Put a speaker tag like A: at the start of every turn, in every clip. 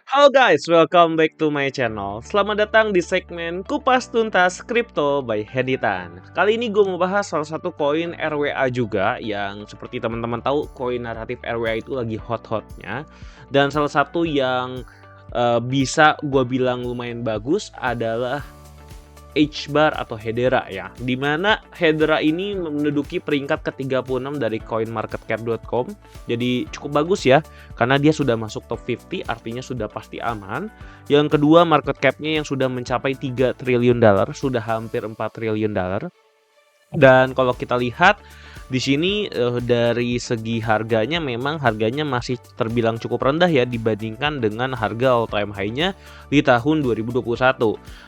A: Halo guys, welcome back to my channel. Selamat datang di segmen Kupas Tuntas Kripto by Heditan. Kali ini gue mau bahas salah satu koin RWA juga yang seperti teman-teman tahu koin naratif RWA itu lagi hot-hotnya. Dan salah satu yang bisa gue bilang lumayan bagus adalah H-Bar atau Hedera ya. Dimana Hedera ini menduduki peringkat ke-36 dari coinmarketcap.com. Jadi cukup bagus ya, karena dia sudah masuk top 50, artinya sudah pasti aman. Yang kedua, market cap-nya yang sudah mencapai 3 triliun dolar, sudah hampir 4 triliun dolar. Dan kalau kita lihat di sini dari segi harganya memang harganya masih terbilang cukup rendah ya dibandingkan dengan harga all time high-nya di tahun 2021.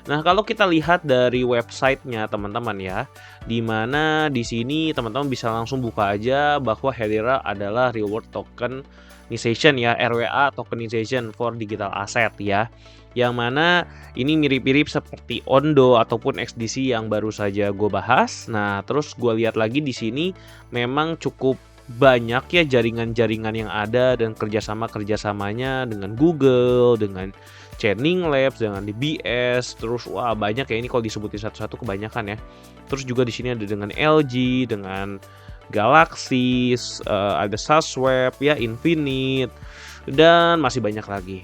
A: Nah, kalau kita lihat dari websitenya teman-teman ya, di mana di sini teman-teman bisa langsung buka aja bahwa Hedera adalah reward tokenization ya, RWA tokenization for digital asset ya. Yang mana ini mirip-mirip seperti Ondo ataupun XDC yang baru saja gue bahas. Nah, terus gue lihat lagi di sini memang cukup banyak ya jaringan-jaringan yang ada dan kerjasamanya dengan Google, dengan Chainlink Labs, dengan DBS, terus wah banyak ya ini kalau disebutin satu-satu kebanyakan ya. Terus juga di sini ada dengan LG, dengan Galaxy, ada Sasweb ya, Infinite, dan masih banyak lagi.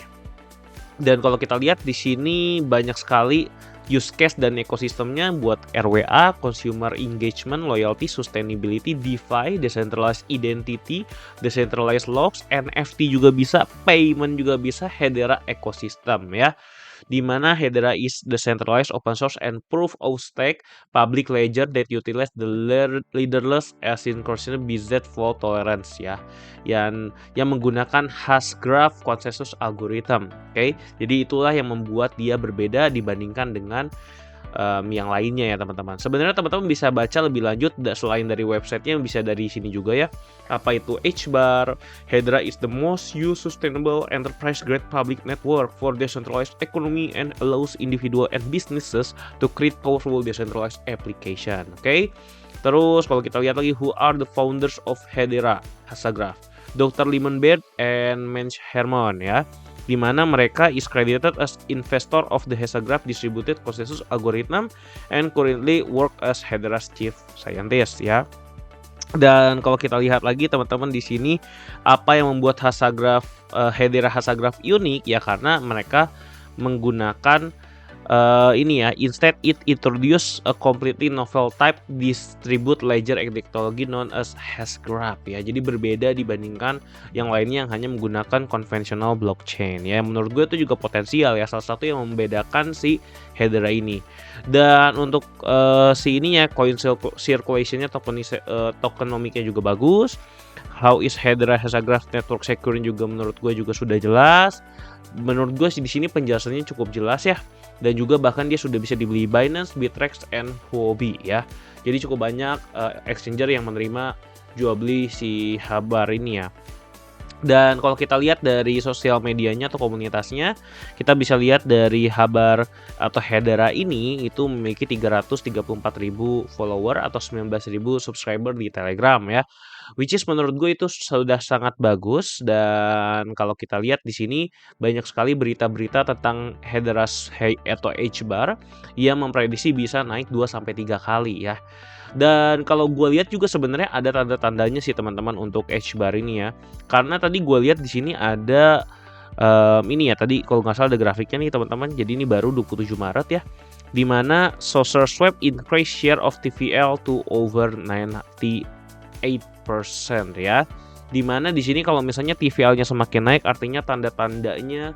A: Dan kalau kita lihat di sini banyak sekali use case dan ekosistemnya buat RWA, consumer engagement, loyalty, sustainability, DeFi, decentralized identity, decentralized logs, NFT juga bisa, payment juga bisa, Hedera ecosystem ya. Di mana Hedera is decentralized, open source, and proof of stake public ledger that utilize the leaderless asynchronous BZ fault tolerance ya. Yang menggunakan Hashgraph consensus algorithm. Oke. Jadi itulah yang membuat dia berbeda dibandingkan dengan yang lainnya ya teman-teman. Sebenarnya teman-teman bisa baca lebih lanjut selain dari websitenya, bisa dari sini juga ya. Apa itu H-Bar? Hedera is the most used sustainable enterprise grade public network for decentralized economy and allows individual and businesses to create powerful decentralized application. Oke. Terus kalau kita lihat lagi, who are the founders of Hedera Hashgraph? Dr. Lyman Baird and Mensch Herman ya. Di mana mereka is credited as investor of the Hashgraph distributed consensus algorithm and currently work as Hedera's chief scientist ya. Dan kalau kita lihat lagi teman-teman di sini apa yang membuat Hedera Hashgraph unik ya, karena mereka menggunakan ini ya, instead it introduce a completely novel type distribute ledger technology known as Hashgraph ya. Jadi berbeda dibandingkan yang lainnya yang hanya menggunakan conventional blockchain ya. Menurut gue itu juga potensial ya, salah satu yang membedakan si Hedera ini. Dan untuk si ininya coin circulationnya, tokenomiknya juga bagus. How is Hedera Hashgraph network securing juga menurut gue juga sudah jelas. Menurut gue sih di sini penjelasannya cukup jelas ya. Dan juga bahkan dia sudah bisa dibeli Binance, Bittrex, and Huobi ya. Jadi cukup banyak exchanger yang menerima jual beli si Habar ini ya. Dan kalau kita lihat dari sosial medianya atau komunitasnya, kita bisa lihat dari Habar atau Hedera ini itu memiliki 334.000 follower atau 19.000 subscriber di Telegram ya. Which is menurut gue itu sudah sangat bagus. Dan kalau kita lihat di sini banyak sekali berita-berita tentang Hedera atau H-Bar yang memprediksi bisa naik 2-3 kali ya. Dan kalau gue lihat juga sebenarnya ada tanda-tandanya sih teman-teman untuk H-Bar ini ya. Karena tadi gue lihat di sini ada ini ya, tadi kalau nggak salah ada grafiknya nih teman-teman. Jadi ini baru 27 Maret ya. Di mana SugarSwap increase share of TVL to over 98% ya. Dimana di sini kalau misalnya TVL-nya semakin naik, artinya tanda-tandanya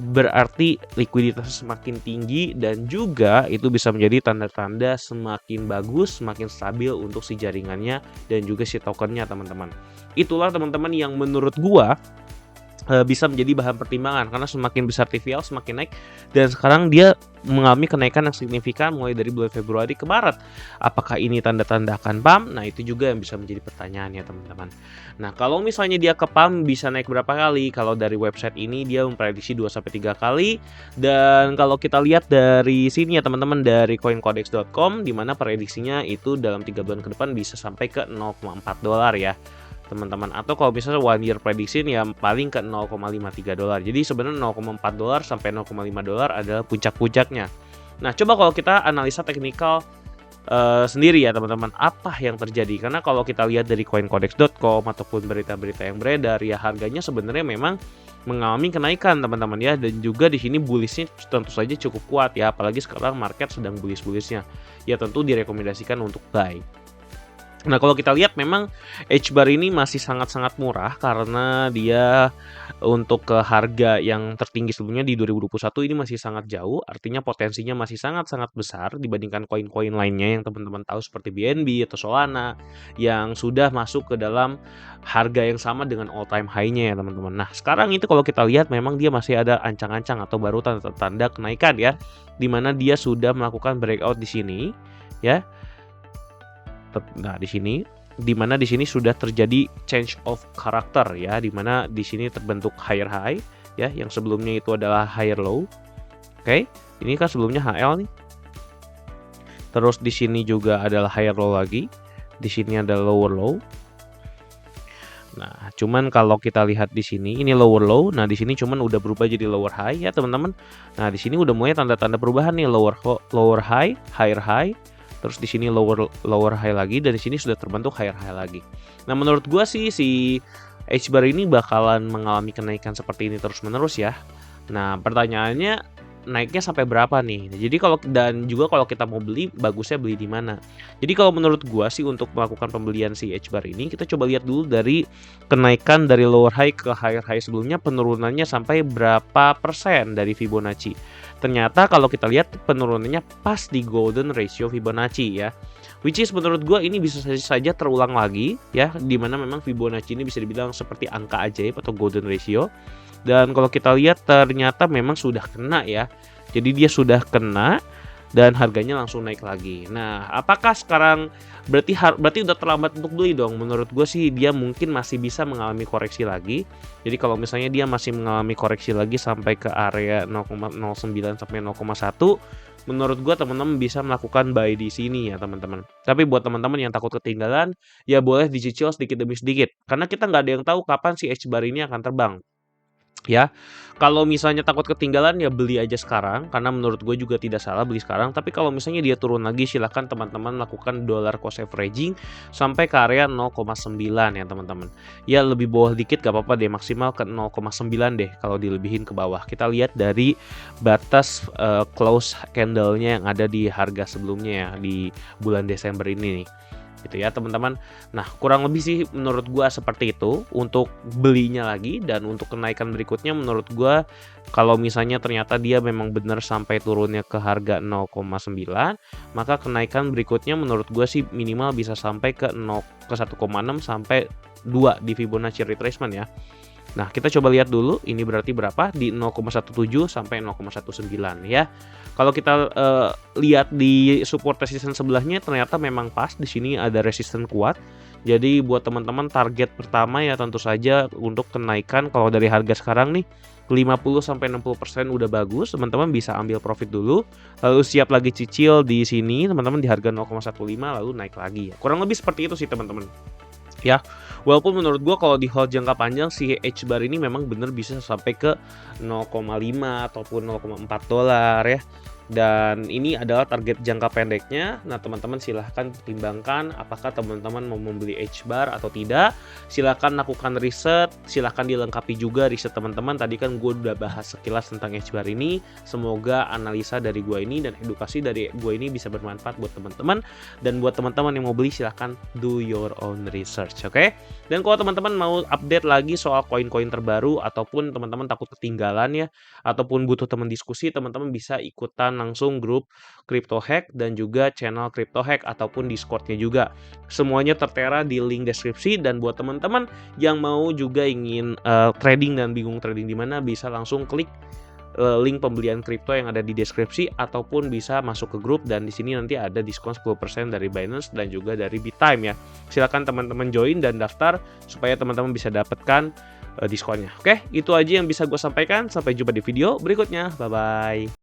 A: berarti likuiditas semakin tinggi, dan juga itu bisa menjadi tanda-tanda semakin bagus, semakin stabil untuk si jaringannya dan juga si tokennya teman-teman. Itulah teman-teman yang menurut gua bisa menjadi bahan pertimbangan, karena semakin besar TVL semakin naik, dan sekarang dia mengalami kenaikan yang signifikan mulai dari bulan Februari ke Maret. Apakah ini tanda-tanda akan pump? Nah itu juga yang bisa menjadi pertanyaan ya teman-teman. Nah kalau misalnya dia ke pump bisa naik berapa kali? Kalau dari website ini dia memprediksi 2-3 kali. Dan kalau kita lihat dari sini ya teman-teman, dari coincodex.com, dimana prediksinya itu dalam 3 bulan ke depan bisa sampai ke $0,4 ya. teman-teman. Atau kalau misalnya 1 year prediction ya paling ke $0,53. Jadi sebenarnya $0,4 sampai $0,5 adalah puncak-puncaknya. Nah, coba kalau kita analisa teknikal sendiri ya teman-teman, apa yang terjadi? Karena kalau kita lihat dari coincodex.com ataupun berita-berita yang beredar ya, harganya sebenarnya memang mengalami kenaikan teman-teman ya, dan juga di sini bullishnya tentu saja cukup kuat ya, apalagi sekarang market sedang bullish-bullishnya. Ya tentu direkomendasikan untuk buy. Nah, kalau kita lihat memang H-bar ini masih sangat-sangat murah karena dia untuk ke harga yang tertinggi sebelumnya di 2021 ini masih sangat jauh, artinya potensinya masih sangat-sangat besar dibandingkan koin-koin lainnya yang teman-teman tahu seperti BNB atau Solana yang sudah masuk ke dalam harga yang sama dengan all time high-nya ya teman-teman. Nah, sekarang itu kalau kita lihat memang dia masih ada ancang-ancang atau baru tanda-tanda kenaikan ya, dimana dia sudah melakukan breakout di sini ya. Nah, di sini dimana di sini sudah terjadi change of character ya, dimana di sini terbentuk higher high ya, yang sebelumnya itu adalah higher low. Oke, ini kan sebelumnya HL nih. Terus di sini juga adalah higher low lagi. Di sini ada lower low. Nah, cuman kalau kita lihat di sini ini lower low. Nah, di sini cuman udah berubah jadi lower high ya, teman-teman. Nah, di sini udah mulai tanda-tanda perubahan nih, lower high, higher high. Terus di sini lower high lagi, dan di sini sudah terbentuk higher high lagi. Nah, menurut gua sih si H-bar ini bakalan mengalami kenaikan seperti ini terus-menerus ya. Nah, pertanyaannya naiknya sampai berapa nih? Jadi dan juga kalau kita mau beli, bagusnya beli di mana? Jadi kalau menurut gua sih untuk melakukan pembelian si H-bar ini, kita coba lihat dulu dari kenaikan dari lower high ke higher high sebelumnya, penurunannya sampai berapa persen dari Fibonacci. Ternyata kalau kita lihat penurunannya pas di golden ratio Fibonacci ya, which is menurut gue ini bisa saja terulang lagi ya, dimana memang Fibonacci ini bisa dibilang seperti angka ajaib atau golden ratio. Dan kalau kita lihat ternyata memang sudah kena ya, jadi dia sudah kena dan harganya langsung naik lagi. Nah, apakah sekarang berarti udah terlambat untuk beli dong? Menurut gue sih dia mungkin masih bisa mengalami koreksi lagi. Jadi kalau misalnya dia masih mengalami koreksi lagi sampai ke area 0,09 sampai 0,1, menurut gue teman-teman bisa melakukan buy di sini ya teman-teman. Tapi buat teman-teman yang takut ketinggalan, ya boleh dicicil sedikit demi sedikit. Karena kita nggak ada yang tahu kapan si H-bar ini akan terbang. Ya, kalau misalnya takut ketinggalan ya beli aja sekarang, karena menurut gue juga tidak salah beli sekarang. Tapi kalau misalnya dia turun lagi, silahkan teman-teman lakukan dollar cost averaging sampai ke area 0,9 ya teman-teman. Ya lebih bawah dikit gak apa-apa deh, maksimal ke 0,9 deh kalau dilebihin ke bawah. Kita lihat dari batas close candle-nya yang ada di harga sebelumnya ya, di bulan Desember ini nih. Gitu ya teman-teman. Nah, kurang lebih sih menurut gua seperti itu untuk belinya lagi. Dan untuk kenaikan berikutnya menurut gua kalau misalnya ternyata dia memang benar sampai turunnya ke harga 0,9, maka kenaikan berikutnya menurut gua sih minimal bisa sampai ke 1,6 sampai 2 di Fibonacci retracement ya. Nah, kita coba lihat dulu ini berarti berapa di 0,17 sampai 0,19 ya. Kalau kita lihat di support resistance sebelahnya ternyata memang pas, di sini ada resistance kuat. Jadi buat teman-teman target pertama ya tentu saja untuk kenaikan kalau dari harga sekarang nih 50 sampai 60% udah bagus, teman-teman bisa ambil profit dulu. Lalu siap lagi cicil di sini teman-teman di harga 0,15 lalu naik lagi ya. Kurang lebih seperti itu sih teman-teman. Ya, walaupun menurut gua kalau di hold jangka panjang si H-bar ini memang bener bisa sampai ke 0,5 ataupun 0,4 dolar ya. Dan ini adalah target jangka pendeknya. Nah, teman-teman silahkan pertimbangkan apakah teman-teman mau membeli H-bar atau tidak. Silahkan lakukan riset, silahkan dilengkapi juga riset teman-teman. Tadi kan gue udah bahas sekilas tentang H-bar ini. Semoga analisa dari gue ini dan edukasi dari gue ini bisa bermanfaat buat teman-teman. Dan buat teman-teman yang mau beli silahkan do your own research, oke? Dan kalau teman-teman mau update lagi soal koin-koin terbaru ataupun teman-teman takut ketinggalan ya, ataupun butuh teman diskusi, teman-teman bisa ikutan langsung grup Crypto Hack dan juga channel Crypto Hack ataupun Discord-nya juga. Semuanya tertera di link deskripsi. Dan buat teman-teman yang mau juga ingin trading dan bingung trading di mana, bisa langsung klik link pembelian kripto yang ada di deskripsi ataupun bisa masuk ke grup. Dan di sini nanti ada diskon 10% dari Binance dan juga dari Bittime ya. Silakan teman-teman join dan daftar supaya teman-teman bisa dapatkan diskonnya. Oke, itu aja yang bisa gue sampaikan. Sampai jumpa di video berikutnya. Bye bye.